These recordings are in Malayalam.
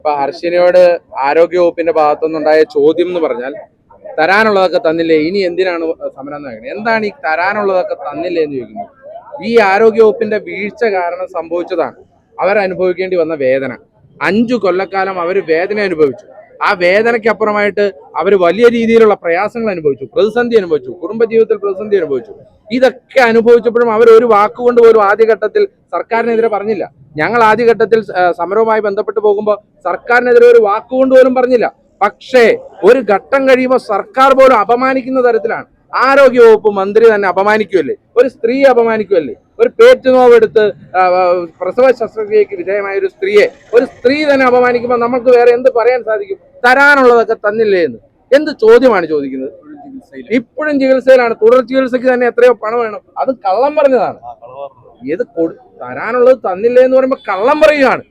ഇപ്പൊ ഹർഷിനയോട് ആരോഗ്യവകുപ്പിന്റെ ഭാഗത്തുനിന്നുണ്ടായ ചോദ്യം എന്ന് പറഞ്ഞാൽ തരാനുള്ളതൊക്കെ തന്നില്ലേ, ഇനി എന്തിനാണ് സമരം എന്ന് പറയുന്നത്? എന്താണ് ഈ തരാനുള്ളതൊക്കെ തന്നില്ലേ എന്ന് ചോദിക്കുന്നത്? ഈ ആരോഗ്യവകുപ്പിന്റെ വീഴ്ച കാരണം സംഭവിച്ചതാണ് അവരനുഭവിക്കേണ്ടി വന്ന വേദന. 5 കൊല്ലക്കാലം അവർ വേദന അനുഭവിച്ചു. ആ വേദനയ്ക്കപ്പുറമായിട്ട് അവർ വലിയ രീതിയിലുള്ള പ്രയാസങ്ങൾ അനുഭവിച്ചു, പ്രതിസന്ധി അനുഭവിച്ചു, കുടുംബജീവിതത്തിൽ പ്രതിസന്ധി അനുഭവിച്ചു. ഇതൊക്കെ അനുഭവിച്ചപ്പോഴും അവർ ഒരു വാക്കുകൊണ്ട് പോലും ആദ്യഘട്ടത്തിൽ സർക്കാരിനെതിരെ പറഞ്ഞില്ല. ഞങ്ങൾ ആദ്യഘട്ടത്തിൽ സമരവുമായി ബന്ധപ്പെട്ട് പോകുമ്പോൾ സർക്കാരിനെതിരെ ഒരു വാക്കുകൊണ്ട് പോലും പറഞ്ഞില്ല. പക്ഷേ ഒരു ഘട്ടം കഴിയുമ്പോൾ സർക്കാർ പോലും അപമാനിക്കുന്ന തരത്തിലാണ്. ആരോഗ്യവകുപ്പ് മന്ത്രി തന്നെ അപമാനിക്കുമല്ലേ, ഒരു സ്ത്രീ അപമാനിക്കുമല്ലേ, ഒരു പേറ്റുനോവെടുത്ത് പ്രസവ ശസ്ത്രക്രിയക്ക് വിധേയമായ ഒരു സ്ത്രീ തന്നെ അപമാനിക്കുമ്പോൾ നമുക്ക് വേറെ എന്ത് പറയാൻ സാധിക്കും? തരാനുള്ളതൊക്കെ തന്നില്ലേ എന്ന് എന്ത് ചോദ്യമാണ് ചോദിക്കുന്നത്? ഇപ്പോഴും ചികിത്സയിലാണ്. തുടർ ചികിത്സയ്ക്ക് തന്നെ എത്രയോ പണം വേണം. അത് കള്ളം പറഞ്ഞതാണ്. ഏത് തരാനുള്ളത് തന്നില്ലേ എന്ന് പറയുമ്പോൾ കള്ളം പറയുകയാണ്.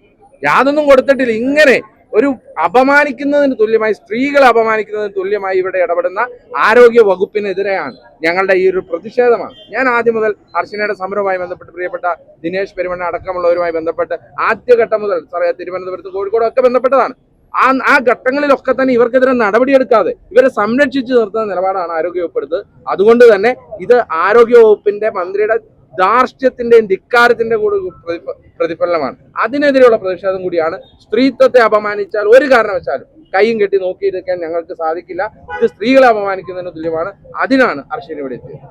യാതൊന്നും കൊടുത്തിട്ടില്ല. ഇങ്ങനെ ഒരു അപമാനിക്കുന്നതിന് തുല്യമായി, സ്ത്രീകളെ അപമാനിക്കുന്നതിന് തുല്യമായി ഇവിടെ ഇടപെടുന്ന ആരോഗ്യ വകുപ്പിനെതിരെയാണ് ഞങ്ങളുടെ ഈ ഒരു പ്രതിഷേധമാണ്. ഞാൻ ആദ്യം മുതൽ ഹർഷിനയുടെ സമരവുമായി ബന്ധപ്പെട്ട് പ്രിയപ്പെട്ട ദിനേശ് പെരുമണ്ണ അടക്കമുള്ളവരുമായി ബന്ധപ്പെട്ട് ആദ്യഘട്ടം മുതൽ തിരുവനന്തപുരത്ത് കോഴിക്കോടും ഒക്കെ ബന്ധപ്പെട്ടതാണ്. ആ ഘട്ടങ്ങളിലൊക്കെ തന്നെ ഇവർക്കെതിരെ നടപടിയെടുക്കാതെ ഇവരെ സംരക്ഷിച്ചു നിർത്തുന്ന നിലപാടാണ് ആരോഗ്യവകുപ്പ് എടുത്തത്. അതുകൊണ്ട് തന്നെ ഇത് ആരോഗ്യവകുപ്പിന്റെ മന്ത്രിയുടെ ധാർഷ്ട്യത്തിന്റെയും ധിക്കാരത്തിന്റെ കൂടി പ്രതിഫലനമാണ്. അതിനെതിരെയുള്ള പ്രതിഷേധം കൂടിയാണ്. സ്ത്രീത്വത്തെ അപമാനിച്ചാൽ ഒരു കാരണവശാലും കൈയും കെട്ടി നോക്കിയിരിക്കാൻ ഞങ്ങൾക്ക് സാധിക്കില്ല. ഇത് സ്ത്രീകളെ അപമാനിക്കുന്നതിന് തുല്യമാണ്. അതിനാണ് ഹർഷിന ഇവിടെ എത്തിയത്.